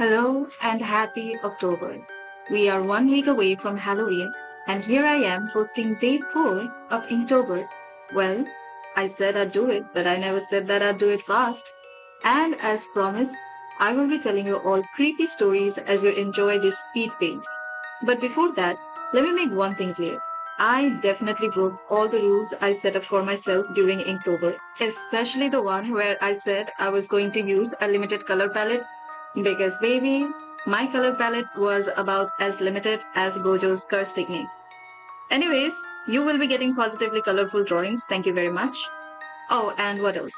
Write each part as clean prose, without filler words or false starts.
Hello and happy October. We are 1 week away from Halloween, and here I am hosting day 4 of Inktober. Well, I said I'd do it, but I never said that I'd do it fast. And as promised, I will be telling you all creepy stories as you enjoy this speed paint. But before that, let me make one thing clear. I definitely broke all the rules I set up for myself during Inktober, especially the one where I said I was going to use a limited color palette because, baby, my color palette was about as limited as Gojo's curse techniques. Anyways, you will be getting positively colorful drawings. Thank you very much. Oh, and what else?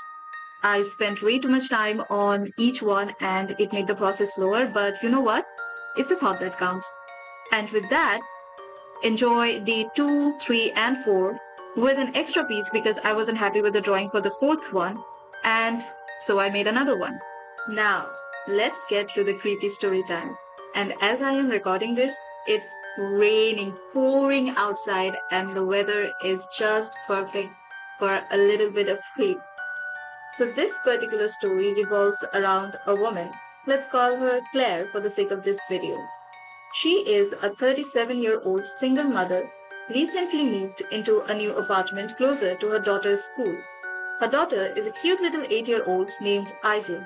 I spent way too much time on each one and it made the process slower, but you know what? It's the thought that counts. And with that, enjoy day 2, 3, and 4 with an extra piece because I wasn't happy with the drawing for the fourth one, and so I made another one. Now, let's get to the creepy story time. And as I am recording this, it's raining, pouring outside, and the weather is just perfect for a little bit of creep. So, this particular story revolves around a woman. Let's call her Claire for the sake of this video. She is a 37-year-old single mother, recently moved into a new apartment closer to her daughter's school. Her daughter is a cute little 8-year-old named Ivy.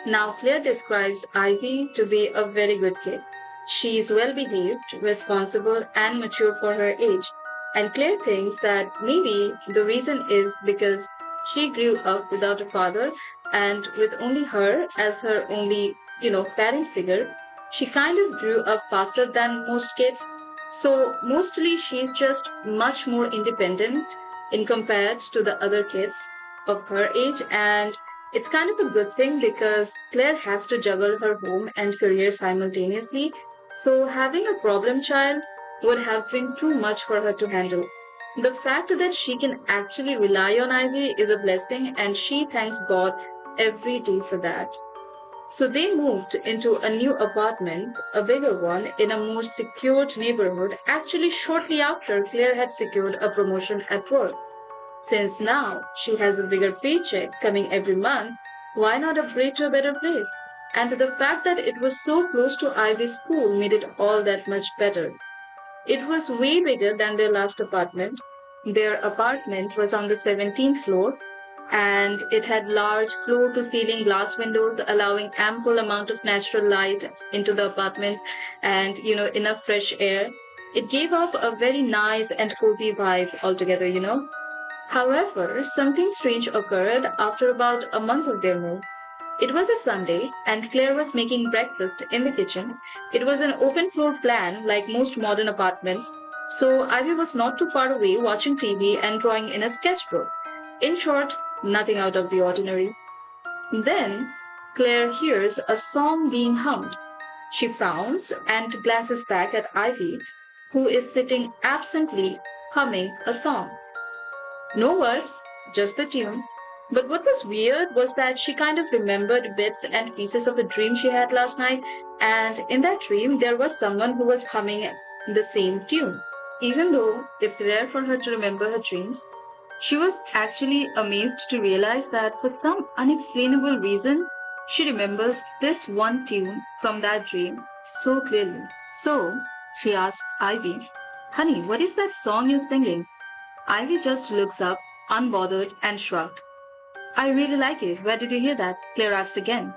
Now, Claire describes Ivy to be a very good kid. She is well behaved, responsible, and mature for her age. And Claire thinks that maybe the reason is because she grew up without a father and with only her as her only, parent figure. She kind of grew up faster than most kids. So, mostly she's just much more independent in compared to the other kids of her age, and it's kind of a good thing because Claire has to juggle her home and career simultaneously. So, having a problem child would have been too much for her to handle. The fact that she can actually rely on Ivy is a blessing, and she thanks God every day for that. So they moved into a new apartment, a bigger one, in a more secured neighborhood, actually shortly after Claire had secured a promotion at work. Since now she has a bigger paycheck coming every month, why not upgrade to a better place? And the fact that it was so close to Ivy's school made it all that much better. It was way bigger than their last apartment. Their apartment was on the 17th floor and it had large floor to ceiling glass windows allowing ample amount of natural light into the apartment and enough fresh air. It gave off a very nice and cozy vibe altogether. However, something strange occurred after about a month of their move. It was a Sunday, and Claire was making breakfast in the kitchen. It was an open floor plan, like most modern apartments, so Ivy was not too far away watching TV and drawing in a sketchbook. In short, nothing out of the ordinary. Then, Claire hears a song being hummed. She frowns and glances back at Ivy, who is sitting absently humming a song. No words, just the tune. But what was weird was that she kind of remembered bits and pieces of a dream she had last night, and in that dream there was someone who was humming the same tune. Even though it's rare for her to remember her dreams, she was actually amazed to realize that for some unexplainable reason, she remembers this one tune from that dream so clearly. So, she asks Ivy, "Honey, what is that song you're singing?" Ivy just looks up, unbothered, and shrugged. "I really like it. Where did you hear that?" Claire asked again.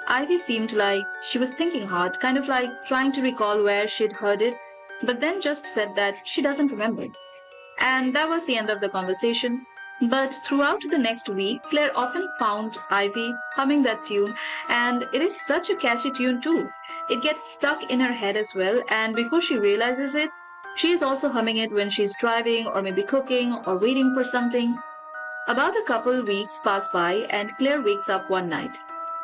Ivy seemed like she was thinking hard, kind of like trying to recall where she'd heard it, but then just said that she doesn't remember. And that was the end of the conversation. But throughout the next week, Claire often found Ivy humming that tune, and it is such a catchy tune too. It gets stuck in her head as well, and before she realizes it, she is also humming it when she's driving or maybe cooking or waiting for something. About a couple weeks pass by and Claire wakes up one night.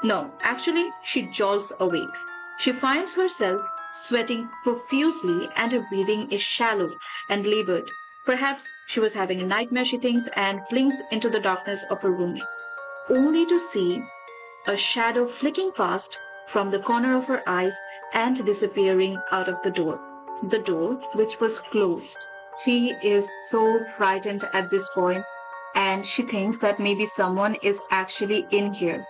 No, actually, she jolts awake. She finds herself sweating profusely and her breathing is shallow and labored. Perhaps she was having a nightmare, she thinks, and blinks into the darkness of her room, only to see a shadow flicking past from the corner of her eyes and disappearing out of the door which was closed. She is so frightened at this point and she thinks that maybe someone is actually in here.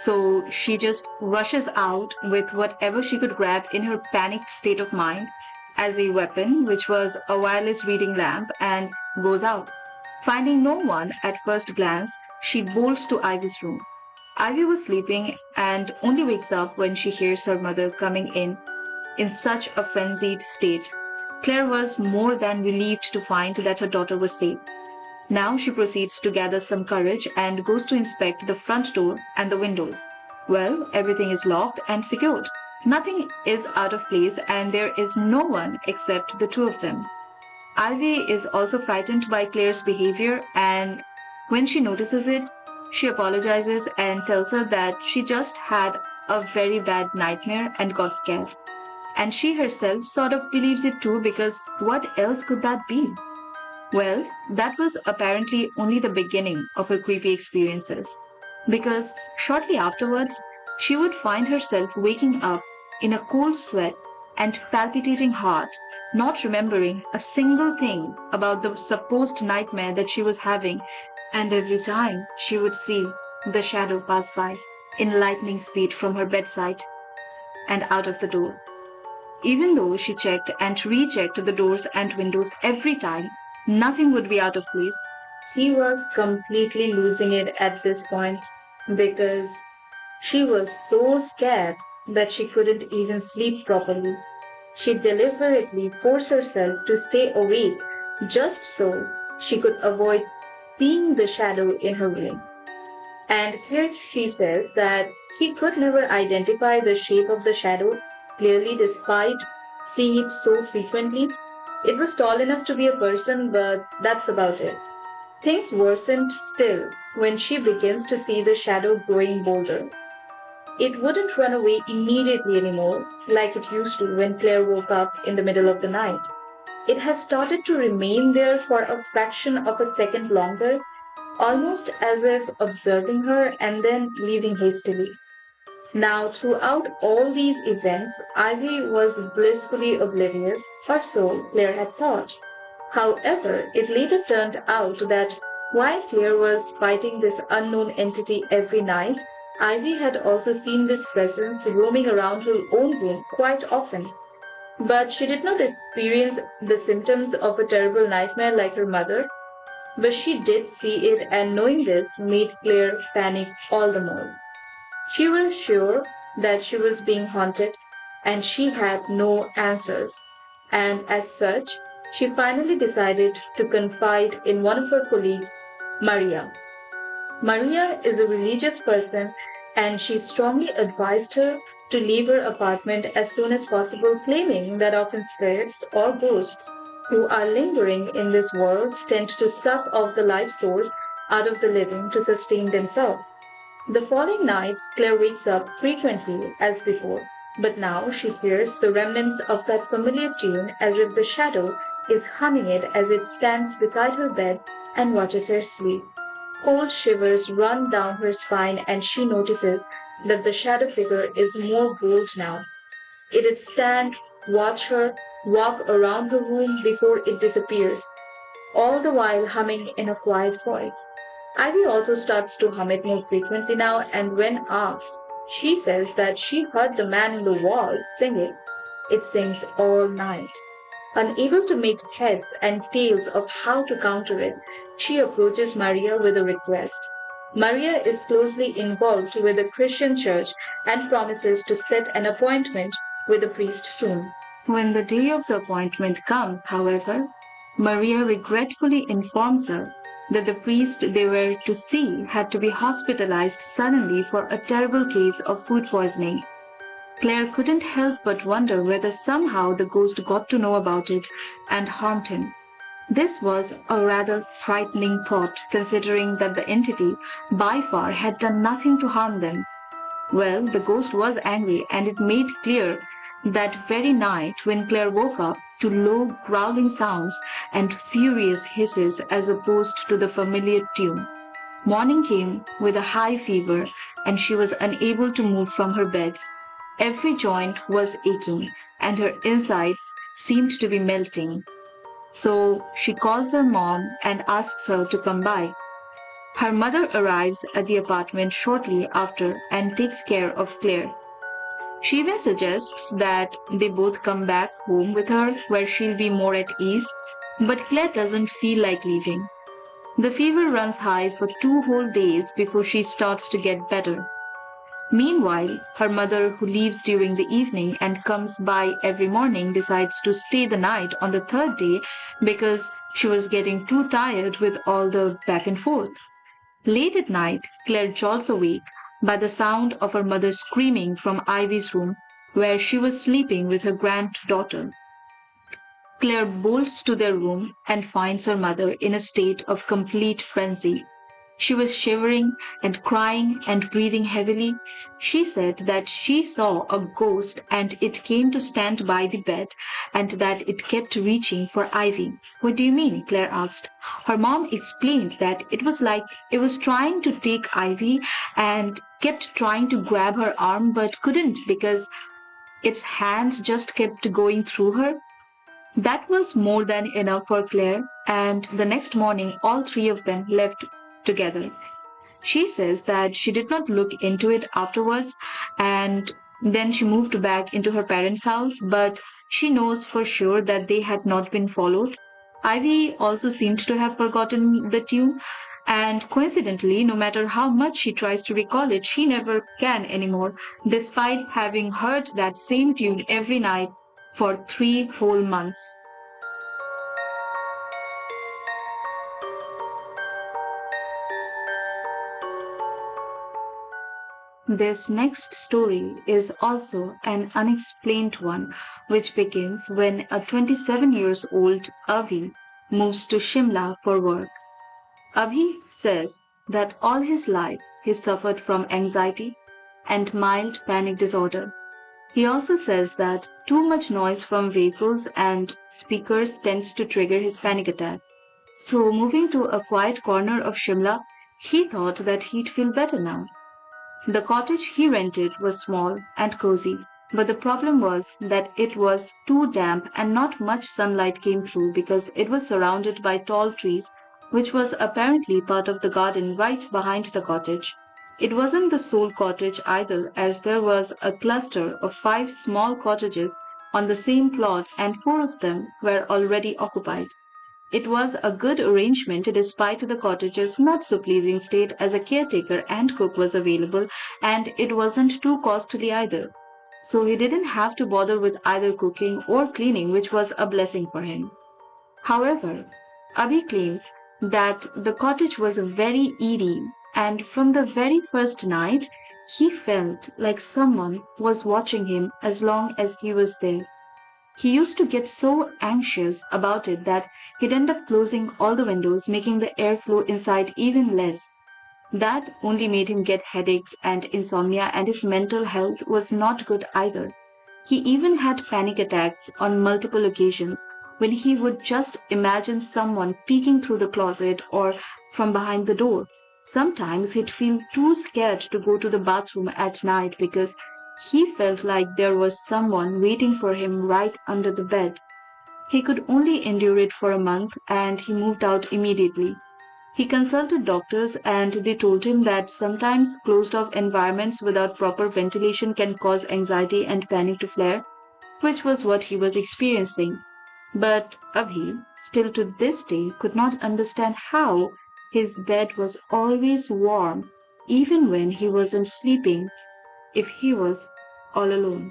So she just rushes out with whatever she could grab in her panicked state of mind as a weapon, which was a wireless reading lamp, and goes out. Finding no one at first glance, she bolts to Ivy's room. Ivy was sleeping and only wakes up when she hears her mother coming in such a frenzied state. Claire was more than relieved to find that her daughter was safe. Now she proceeds to gather some courage and goes to inspect the front door and the windows. Well, everything is locked and secured. Nothing is out of place and there is no one except the two of them. Ivy is also frightened by Claire's behavior, and when she notices it, she apologizes and tells her that she just had a very bad nightmare and got scared. And she herself sort of believes it too, because what else could that be? Well, that was apparently only the beginning of her creepy experiences, because shortly afterwards, she would find herself waking up in a cold sweat and palpitating heart, not remembering a single thing about the supposed nightmare that she was having, and every time she would see the shadow pass by in lightning speed from her bedside and out of the door. Even though she checked and rechecked the doors and windows every time, nothing would be out of place. She was completely losing it at this point because she was so scared that she couldn't even sleep properly. She deliberately forced herself to stay awake just so she could avoid seeing the shadow in her room. And here she says that she could never identify the shape of the shadow clearly despite seeing it so frequently. It was tall enough to be a person, but that's about it. Things worsened still when she begins to see the shadow growing bolder. It wouldn't run away immediately anymore, like it used to when Claire woke up in the middle of the night. It has started to remain there for a fraction of a second longer, almost as if observing her and then leaving hastily. Now, throughout all these events, Ivy was blissfully oblivious, or so Claire had thought. However, it later turned out that while Claire was fighting this unknown entity every night, Ivy had also seen this presence roaming around her own room quite often. But she did not experience the symptoms of a terrible nightmare like her mother, but she did see it, and knowing this made Claire panic all the more. She was sure that she was being haunted and she had no answers. And as such, she finally decided to confide in one of her colleagues, Maria. Maria is a religious person and she strongly advised her to leave her apartment as soon as possible, claiming that often spirits or ghosts who are lingering in this world tend to suck off the life source out of the living to sustain themselves. The following nights, Claire wakes up frequently as before, but now she hears the remnants of that familiar tune as if the shadow is humming it as it stands beside her bed and watches her sleep. Cold shivers run down her spine and she notices that the shadow figure is more bold now. It'd stand, watch her, walk around the room before it disappears, all the while humming in a quiet voice. Ivy also starts to hum it more frequently now, and when asked, she says that she heard the man in the walls sing it. It sings all night. Unable to make heads and tails of how to counter it, she approaches Maria with a request. Maria is closely involved with the Christian church and promises to set an appointment with the priest soon. When the day of the appointment comes, however, Maria regretfully informs her that the priest they were to see had to be hospitalized suddenly for a terrible case of food poisoning. Claire couldn't help but wonder whether somehow the ghost got to know about it and harmed him. This was a rather frightening thought, considering that the entity by far had done nothing to harm them. Well, the ghost was angry, and it made clear that very night when Claire woke up to low growling sounds and furious hisses as opposed to the familiar tune. Morning came with a high fever, and she was unable to move from her bed. Every joint was aching, and her insides seemed to be melting. So she calls her mom and asks her to come by. Her mother arrives at the apartment shortly after and takes care of Claire. She even suggests that they both come back home with her where she'll be more at ease, but Claire doesn't feel like leaving. The fever runs high for 2 whole days before she starts to get better. Meanwhile, her mother, who leaves during the evening and comes by every morning, decides to stay the night on the third day because she was getting too tired with all the back and forth. Late at night, Claire jolts awake by the sound of her mother screaming from Ivy's room, where she was sleeping with her granddaughter. Claire bolts to their room and finds her mother in a state of complete frenzy. She was shivering and crying and breathing heavily. She said that she saw a ghost and it came to stand by the bed and that it kept reaching for Ivy. What do you mean? Claire asked. Her mom explained that it was like it was trying to take Ivy and kept trying to grab her arm but couldn't because its hands just kept going through her. That was more than enough for Claire, and the next morning all three of them left together. She says that she did not look into it afterwards, and then she moved back into her parents' house, but she knows for sure that they had not been followed. Ivy also seemed to have forgotten the tune, and coincidentally, no matter how much she tries to recall it, she never can anymore, despite having heard that same tune every night for 3 whole months. This next story is also an unexplained one, which begins when a 27 years old Avi moves to Shimla for work. Abhi says that all his life he suffered from anxiety and mild panic disorder. He also says that too much noise from vehicles and speakers tends to trigger his panic attack. So, moving to a quiet corner of Shimla, he thought that he'd feel better now. The cottage he rented was small and cozy, but the problem was that it was too damp and not much sunlight came through because it was surrounded by tall trees, which was apparently part of the garden right behind the cottage. It wasn't the sole cottage either, as there was a cluster of 5 small cottages on the same plot and 4 of them were already occupied. It was a good arrangement despite the cottage's not so pleasing state as a caretaker and cook was available and it wasn't too costly either. So he didn't have to bother with either cooking or cleaning, which was a blessing for him. However, Abhi claims that the cottage was very eerie and from the very first night he felt like someone was watching him as long as he was there. He used to get so anxious about it that he'd end up closing all the windows, making the airflow inside even less. That only made him get headaches and insomnia, and his mental health was not good either. He even had panic attacks on multiple occasions when he would just imagine someone peeking through the closet or from behind the door. Sometimes he'd feel too scared to go to the bathroom at night because he felt like there was someone waiting for him right under the bed. He could only endure it for a month and he moved out immediately. He consulted doctors and they told him that sometimes closed off environments without proper ventilation can cause anxiety and panic to flare, which was what he was experiencing. But Abhi, still to this day, could not understand how his bed was always warm, even when he wasn't sleeping, if he was all alone.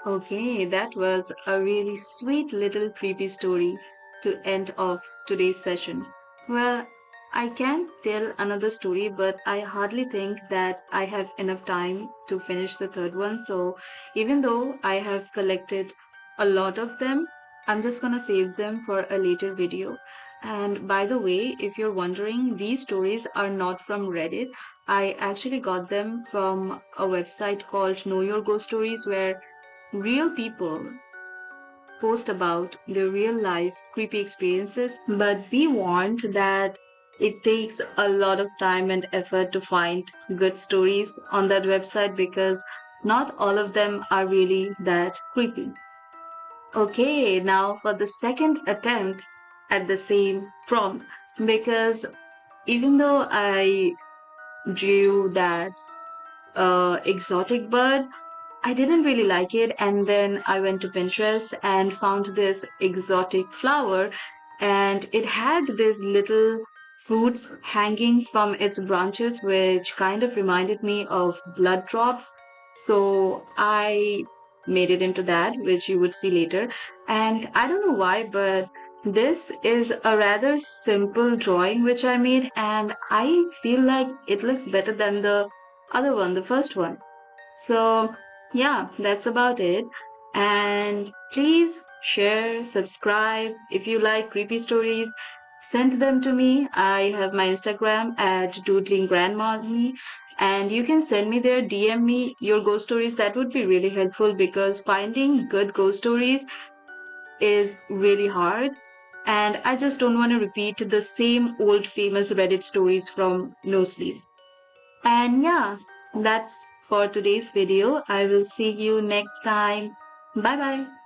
Okay, that was a really sweet little creepy story to end off today's session. Well, I can tell another story, but I hardly think that I have enough time to finish the third one. So, even though I have collected a lot of them, I'm just gonna save them for a later video. And by the way, if you're wondering, these stories are not from Reddit. I actually got them from a website called Know Your Ghost Stories, where real people post about their real life creepy experiences, but be warned that it takes a lot of time and effort to find good stories on that website because not all of them are really that creepy. Okay, now for the second attempt at the same prompt, because even though I drew that exotic bird, I didn't really like it. And then I went to Pinterest and found this exotic flower, and it had these little fruits hanging from its branches, which kind of reminded me of blood drops. So I made it into that, which you would see later. And I don't know why, but this is a rather simple drawing which I made, and I feel like it looks better than the other one, the first one. So, yeah, that's about it. And please share, subscribe. If you like creepy stories, send them to me. I have my Instagram at Doodling Grandmommy. And you can send me there, DM me your ghost stories. That would be really helpful because finding good ghost stories is really hard. And I just don't want to repeat the same old famous Reddit stories from No Sleep. And yeah, that's for today's video. I will see you next time. Bye bye.